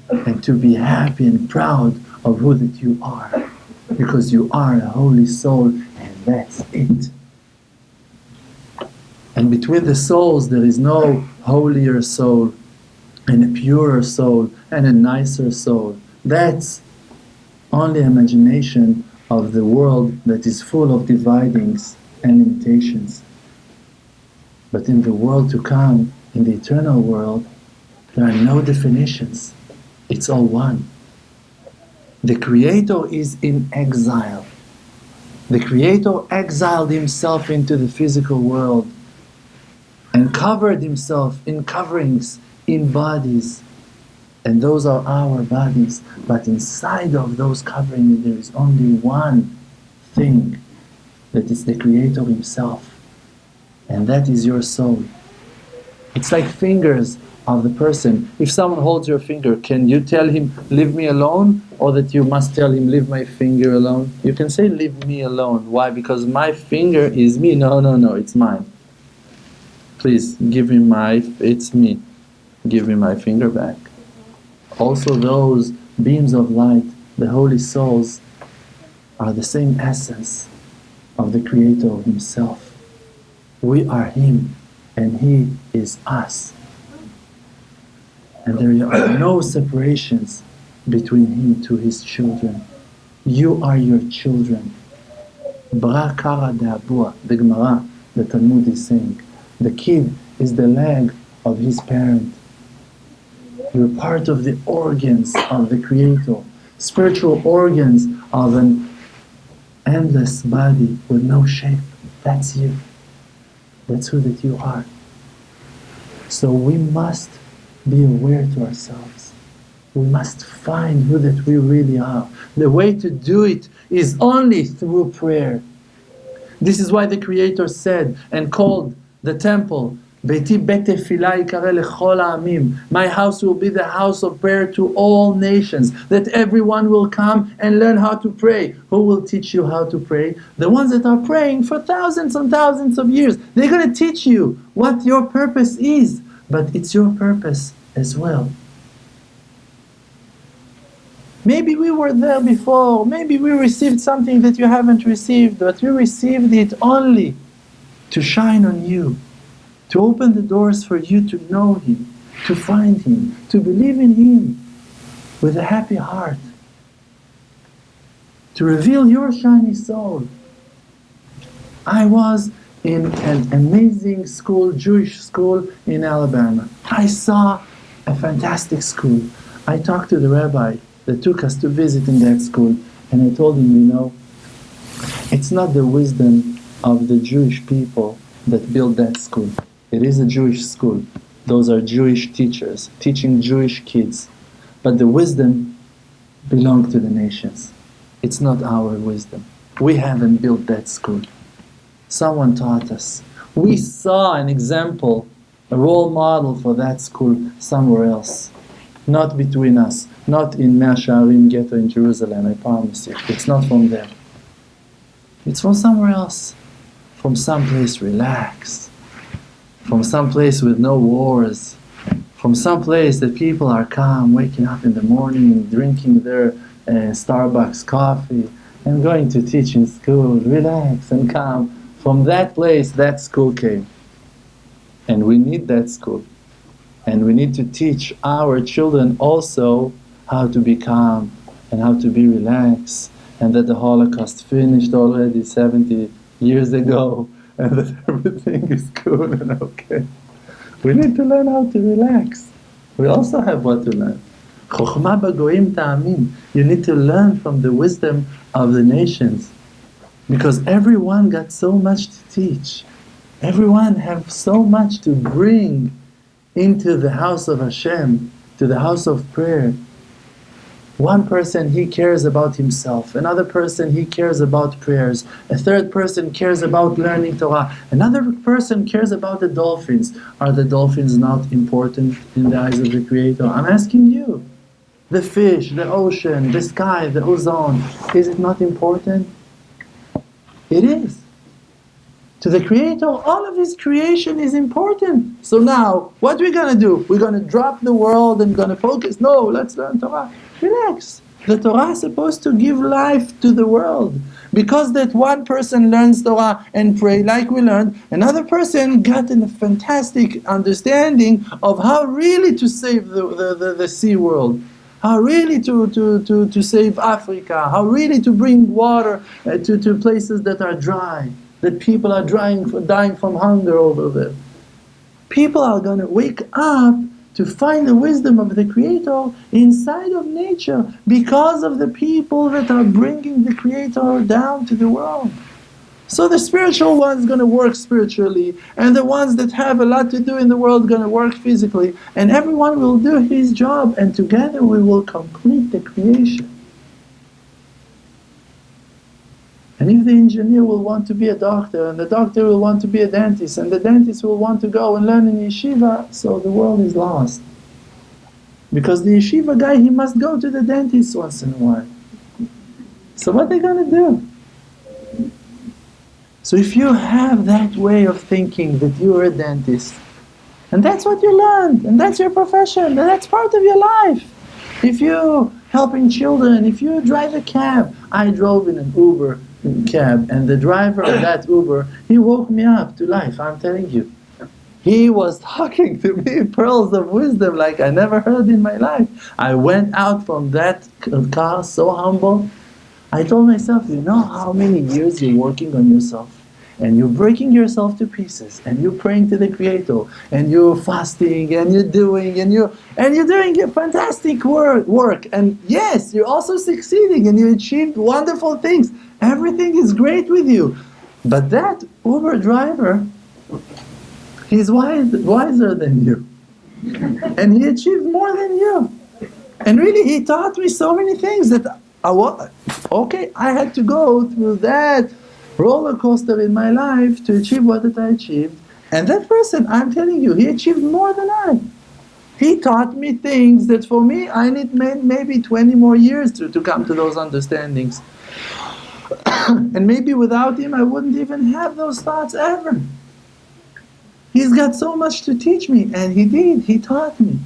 and to be happy and proud of who that you are. Because you are a holy soul, and that's it. And between the souls there is no holier soul and a purer soul and a nicer soul. That's only imagination of the world that is full of dividings and limitations. But in the world to come, in the eternal world, there are no definitions. It's all one. The Creator is in exile. The Creator exiled himself into the physical world and covered himself in coverings, in bodies. And those are our bodies. But inside of those coverings there is only one thing, that is the Creator himself. And that is your soul. It's like fingers of the person. If someone holds your finger, can you tell him, leave me alone? Or that you must tell him, leave my finger alone? You can say, leave me alone. Why? Because my finger is me. No, no, no, it's mine. Please, give me it's me. Give me my finger back. Also those beams of light, the holy souls, are the same essence of the Creator himself. We are him and he is us. And there are no separations between him to his children. You are your children. Bra kara de'abua, the Gemara, the Talmud is saying. The kid is the leg of his parent. You're part of the organs of the Creator. Spiritual organs of an endless body with no shape. That's you. That's who that you are. So we must be aware to ourselves. We must find who that we really are. The way to do it is only through prayer. This is why the Creator said and called the temple, Beiti bet tefillah yikareh lechol ha'amim. My house will be the house of prayer to all nations, that everyone will come and learn how to pray. Who will teach you how to pray? The ones that are praying for thousands and thousands of years. They're going to teach you what your purpose is, but it's your purpose as well. Maybe we were there before, maybe we received something that you haven't received, but we received it only to shine on you, to open the doors for you to know Him, to find Him, to believe in Him with a happy heart, to reveal your shiny soul. I was in an amazing school, Jewish school in Alabama. I saw a fantastic school. I talked to the rabbi that took us to visit in that school, and I told him, you know, it's not the wisdom of the Jewish people that built that school. It is a Jewish school. Those are Jewish teachers teaching Jewish kids. But the wisdom belongs to the nations. It's not our wisdom. We haven't built that school. Someone taught us. We saw an example, a role model for that school somewhere else. Not between us, not in Mea Shearim ghetto in Jerusalem, I promise you. It's not from there. It's from somewhere else. From some place relaxed. From some place with no wars. From some place that people are calm, waking up in the morning, drinking their Starbucks coffee, and going to teach in school, relax and calm. From that place, that school came. And we need that school. And we need to teach our children also how to be calm and how to be relaxed, and that the Holocaust finished already 70 years ago, and that everything is cool and okay. We need to learn how to relax. We also have what to learn. Chokhmah b'goyim ta'amin. You need to learn from the wisdom of the nations. Because everyone got so much to teach. Everyone have so much to bring into the house of HaShem, to the house of prayer. One person, he cares about himself. Another person, he cares about prayers. A third person cares about learning Torah. Another person cares about the dolphins. Are the dolphins not important in the eyes of the Creator? I'm asking you. The fish, the ocean, the sky, the ozone, is it not important? It is. To the Creator, all of His creation is important. So now, what we're going to do? We're going to drop the world and going to focus? No, let's learn Torah. Relax. The Torah is supposed to give life to the world. Because that one person learns Torah and pray like we learned, another person got a fantastic understanding of how really to save the sea world. How really to save Africa. How really to bring water to places that are dry. That people are dying from hunger over there. People are going to wake up to find the wisdom of the Creator inside of nature because of the people that are bringing the Creator down to the world. So the spiritual ones going to work spiritually, and the ones that have a lot to do in the world going to work physically, and everyone will do his job, and together we will complete the creation. And if the engineer will want to be a doctor, and the doctor will want to be a dentist, and the dentist will want to go and learn in yeshiva, so the world is lost. Because the yeshiva guy, he must go to the dentist once in a while. So what are they going to do? So if you have that way of thinking that you are a dentist, and that's what you learned, and that's your profession, and that's part of your life. If you're helping children, if you drive a cab, I drove in an Uber cab, and the driver of that Uber, he woke me up to life, I'm telling you. He was talking to me pearls of wisdom like I never heard in my life. I went out from that car so humble. I told myself, you know how many years you're working on yourself, and you're breaking yourself to pieces, and you're praying to the Creator, and you're fasting, and you're doing a fantastic work, and yes, you're also succeeding, and you achieved wonderful things. Everything is great with you. But that Uber driver, he's wiser than you. And he achieved more than you. And really, he taught me so many things that I had to go through that roller coaster in my life to achieve what I achieved. And that person, I'm telling you, he achieved more than I. He taught me things that for me, I need maybe 20 more years to come to those understandings. And maybe without him, I wouldn't even have those thoughts ever. He's got so much to teach me, and he did. He taught me.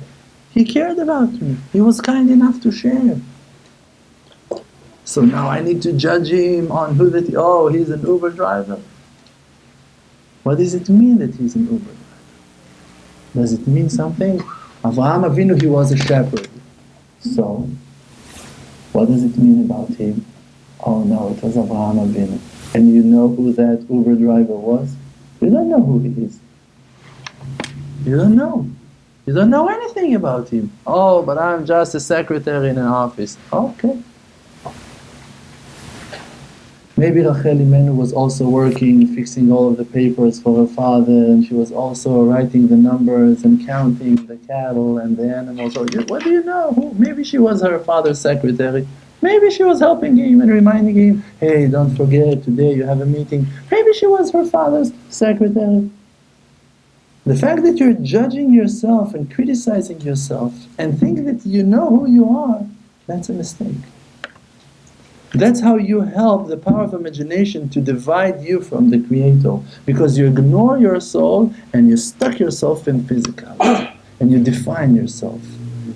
He cared about me. He was kind enough to share. So now I need to judge him on he's an Uber driver. What does it mean that he's an Uber driver? Does it mean something? Avraham Avinu, he was a shepherd. So, what does it mean about him? Oh no, it was Avraham Avinu. And you know who that Uber driver was? You don't know who he is. You don't know. You don't know anything about him. Oh, but I'm just a secretary in an office. Okay. Maybe Rachel Imenu was also working, fixing all of the papers for her father, and she was also writing the numbers and counting the cattle and the animals. What do you know? Maybe she was her father's secretary. Maybe she was helping him and reminding him, hey, don't forget, today you have a meeting. Maybe she was her father's secretary. The fact that you're judging yourself and criticizing yourself and think that you know who you are, that's a mistake. That's how you help the power of imagination to divide you from the Creator. Because you ignore your soul and you stuck yourself in physicality. And you define yourself.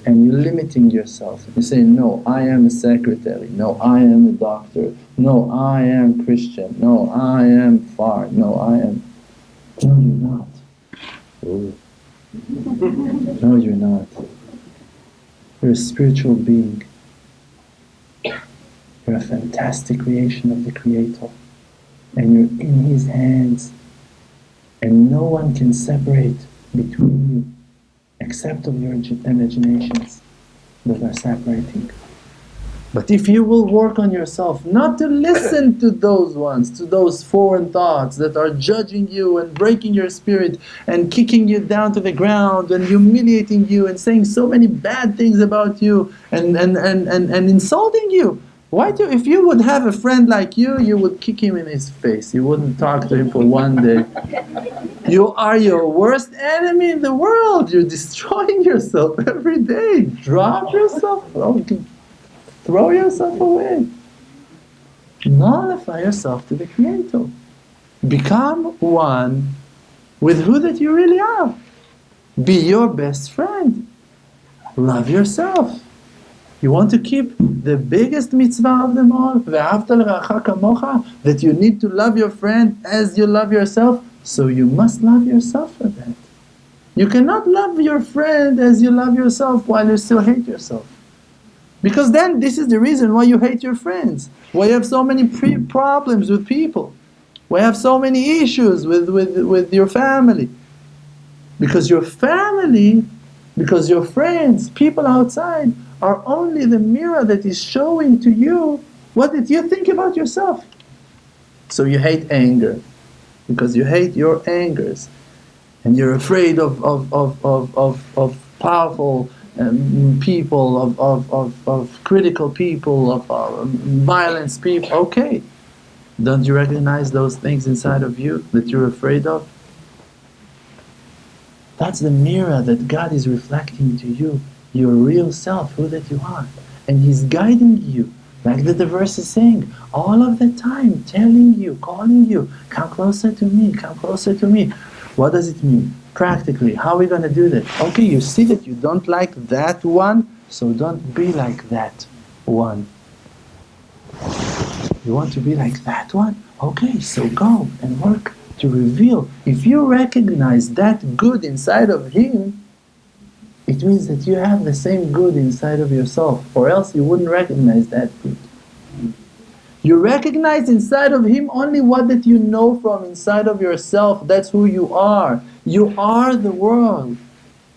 And you're limiting yourself. You say, no, I am a secretary. No, I am a doctor. No, I am Christian. No, I am far. No, I am... No, you're not. Ooh. No, you're not. You're a spiritual being. You're a fantastic creation of the Creator. And you're in His hands. And no one can separate between you except of your imaginations that are separating. But if you will work on yourself, not to listen to those ones, to those foreign thoughts that are judging you and breaking your spirit and kicking you down to the ground and humiliating you and saying so many bad things about you and insulting you. Why do, if you would have a friend like you would kick him in his face. You wouldn't talk to him for one day. You are your worst enemy in the world. You're destroying yourself every day. Drop yourself. Throw yourself away. Nullify yourself to the Creator. Become one with who that you really are. Be your best friend. Love yourself. You want to keep the biggest mitzvah of them all, that you need to love your friend as you love yourself, so you must love yourself for that. You cannot love your friend as you love yourself while you still hate yourself. Because then this is the reason why you hate your friends, why you have so many problems with people, why you have so many issues with your family. Because your family, because your friends, people outside, are only the mirror that is showing to you what did you think about yourself. So you hate anger, because you hate your angers, and you're afraid of powerful people, of critical people, of violence people. Okay, don't you recognize those things inside of you that you're afraid of? That's the mirror that God is reflecting to you, your real self, who that you are. And He's guiding you, like the verse is saying, all of the time, telling you, calling you, come closer to me, come closer to me. What does it mean? Practically, how are we going to do that? Okay, you see that you don't like that one, so don't be like that one. You want to be like that one? Okay, so go and work to reveal. If you recognize that good inside of him, it means that you have the same good inside of yourself, or else you wouldn't recognize that good. You recognize inside of him only what that you know from inside of yourself. That's who you are. You are the world.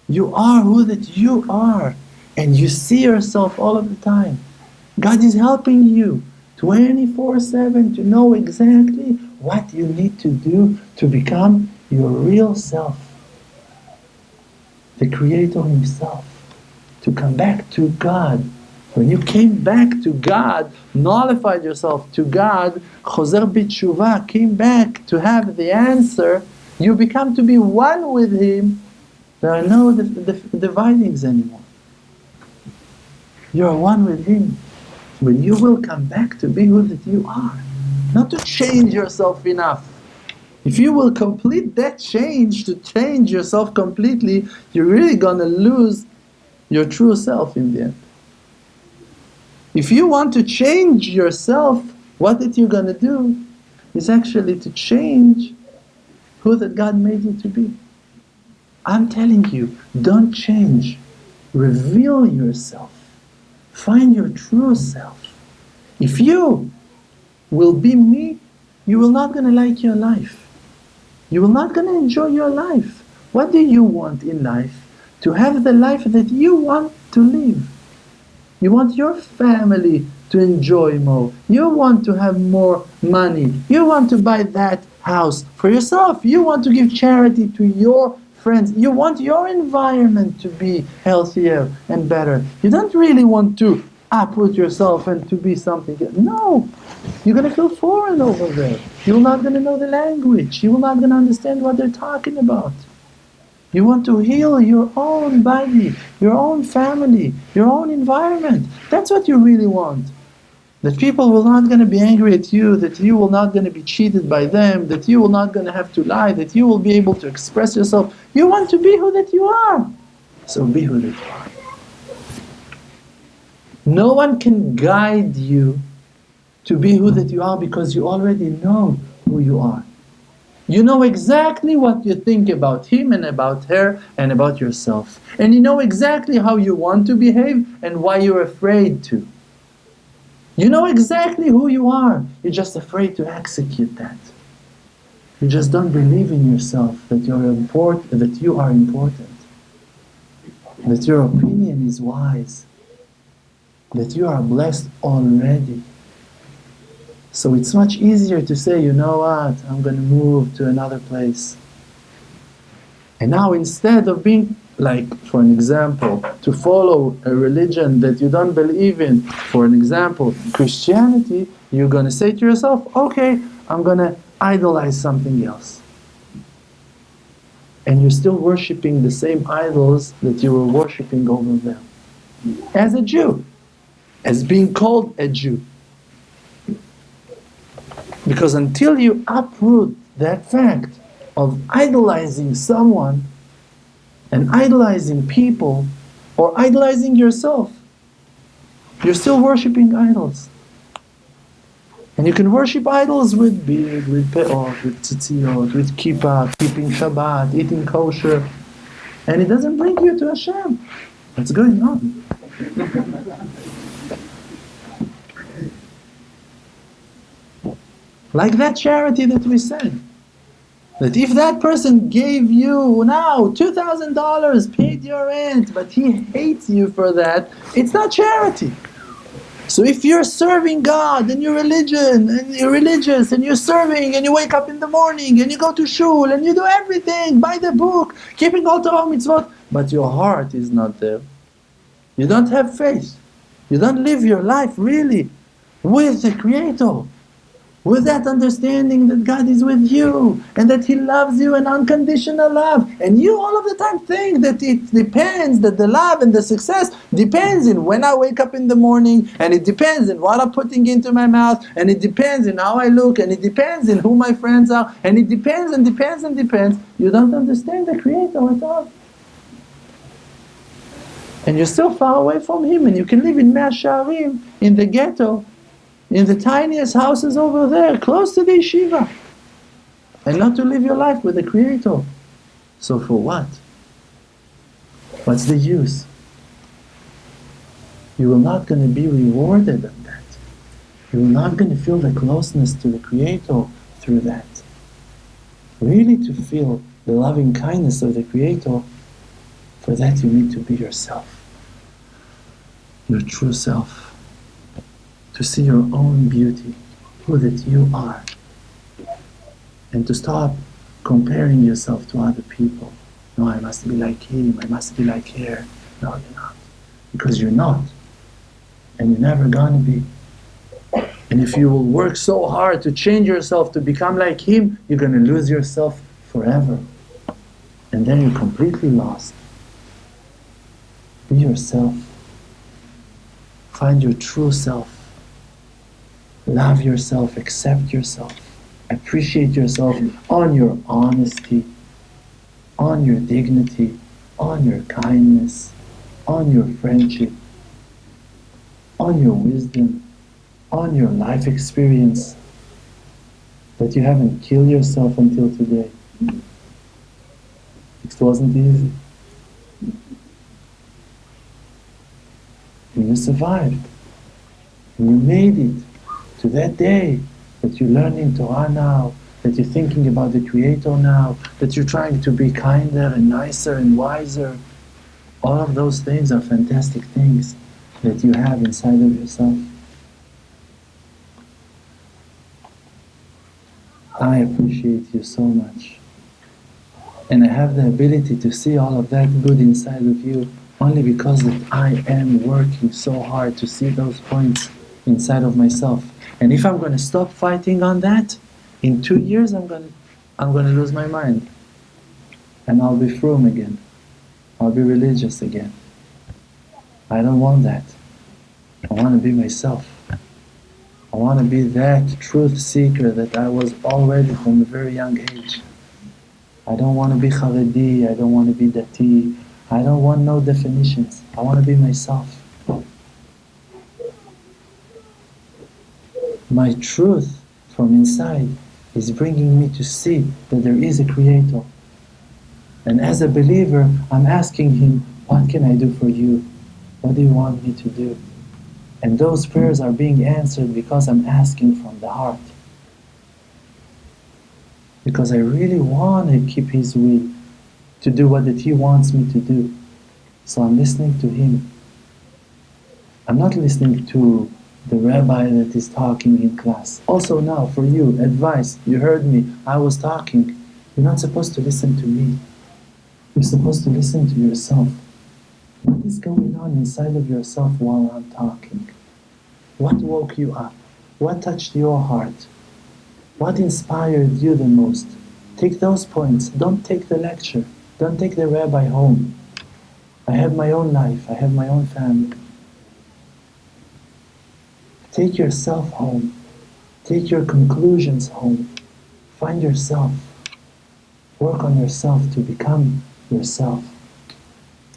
You are who that you are. And you see yourself all of the time. God is helping you 24/7 to know exactly what you need to do to become your real self. The Creator Himself. To come back to God. When you came back to God, nullified yourself to God, Chozer B'Teshuvah, came back to have the answer, you become to be one with Him. There are no dividings anymore. You are one with Him. When you will come back to be who that you are, not to change yourself enough. If you will complete that change, to change yourself completely, you're really gonna lose your true self in the end. If you want to change yourself, what that you're gonna do is actually to change who that God made you to be. I'm telling you, don't change. Reveal yourself. Find your true self. If you will be me, you will not gonna like your life. You will not gonna enjoy your life. What do you want in life? To have the life that you want to live. You want your family to enjoy more. You want to have more money. You want to buy that house for yourself. You want to give charity to your friends. You want your environment to be healthier and better. You don't really want to uproot yourself and to be something. No, you're going to feel foreign over there. You're not going to know the language. You're not going to understand what they're talking about. You want to heal your own body, your own family, your own environment. That's what you really want. That people will not going to be angry at you, that you will not going to be cheated by them, that you will not going to have to lie, that you will be able to express yourself. You want to be who that you are. So be who that you are. No one can guide you to be who that you are because you already know who you are. You know exactly what you think about him and about her and about yourself. And you know exactly how you want to behave and why you're afraid to. You know exactly who you are. You're just afraid to execute that. You just don't believe in yourself that you're important, that you are important, that your opinion is wise, that you are blessed already. So it's much easier to say, you know what, I'm going to move to another place. And now instead of being, like, for an example, to follow a religion that you don't believe in, for an example, Christianity, you're going to say to yourself, okay, I'm going to idolize something else. And you're still worshipping the same idols that you were worshipping over there. As a Jew, as being called a Jew. Because until you uproot that fact of idolizing someone and idolizing people or idolizing yourself, you're still worshipping idols. And you can worship idols with beard, with peot, with tzitziot, with kippah, keeping Shabbat, eating kosher, and it doesn't bring you to HaShem. What's going on? Like that charity that we said, that if that person gave you now $2,000, paid your rent, but he hates you for that, it's not charity. So if you're serving God and your religion and you're religious and you're serving and you wake up in the morning and you go to shul and you do everything, buy the book, keeping all Torah mitzvot, but your heart is not there, you don't have faith, you don't live your life really with the Creator, with that understanding that God is with you and that He loves you an unconditional love, and you all of the time think that it depends, that the love and the success depends in when I wake up in the morning, and it depends in what I'm putting into my mouth, and it depends in how I look, and it depends in who my friends are, and it depends and depends and depends. You don't understand the Creator at all. And you're still far away from Him, and you can live in Mea Shearim, in the ghetto, in the tiniest houses over there, close to the yeshiva, and not to live your life with the Creator. So for what? What's the use? You are not going to be rewarded on that. You're not going to feel the closeness to the Creator through that. Really to feel the loving kindness of the Creator, for that you need to be yourself, your true self. To see your own beauty, who that you are, and to stop comparing yourself to other people. No, I must be like him, I must be like her. No, you're not. Because you're not. And you're never gonna be. And if you will work so hard to change yourself to become like him, you're gonna lose yourself forever. And then you're completely lost. Be yourself. Find your true self. Love yourself, accept yourself, appreciate yourself on your honesty, on your dignity, on your kindness, on your friendship, on your wisdom, on your life experience, that you haven't killed yourself until today. It wasn't easy. And you survived. And you made it to that day that you're learning Torah now, that you're thinking about the Creator now, that you're trying to be kinder and nicer and wiser. All of those things are fantastic things that you have inside of yourself. I appreciate you so much. And I have the ability to see all of that good inside of you Only because that I am working so hard to see those points inside of myself. And if I'm going to stop fighting on that, in 2 years I'm going to lose my mind. And I'll be frum again. I'll be religious again. I don't want that. I want to be myself. I want to be that truth seeker that I was already from a very young age. I don't want to be Haredi, I don't want to be Dati, I don't want no definitions. I want to be myself. My truth from inside is bringing me to see that there is a Creator. And as a believer, I'm asking Him, what can I do for you? What do you want me to do? And those prayers are being answered because I'm asking from the heart. Because I really want to keep His will, to do what that He wants me to do. So I'm listening to Him. I'm not listening to the rabbi that is talking in class. Also now, for you, advice. You heard me, I was talking. You're not supposed to listen to me. You're supposed to listen to yourself. What is going on inside of yourself while I'm talking? What woke you up? What touched your heart? What inspired you the most? Take those points. Don't take the lecture. Don't take the rabbi home. I have my own life. I have my own family. Take yourself home. Take your conclusions home. Find yourself. Work on yourself to become yourself.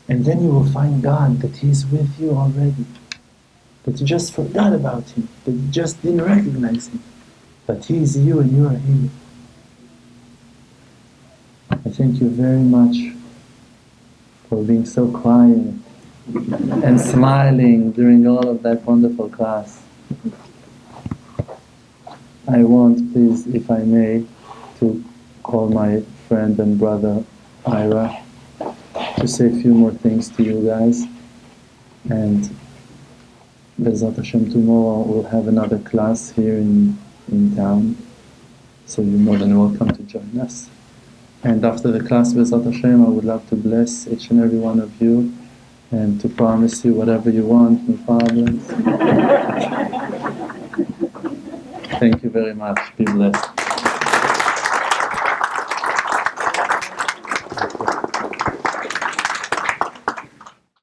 And then you will find God, that He is with you already. That you just forgot about Him. That you just didn't recognize Him. But He is you and you are Him. I thank you very much for being so quiet and smiling during all of that wonderful class. I want, please, if I may, to call my friend and brother Ira to say a few more things to you guys. And B'ezrat Hashem, tomorrow we'll have another class here in town, so you're more than welcome to join us. And after the class, B'ezrat Hashem, I would love to bless each and every one of you and to promise you whatever you want, no problems. Thank you very much. Be blessed.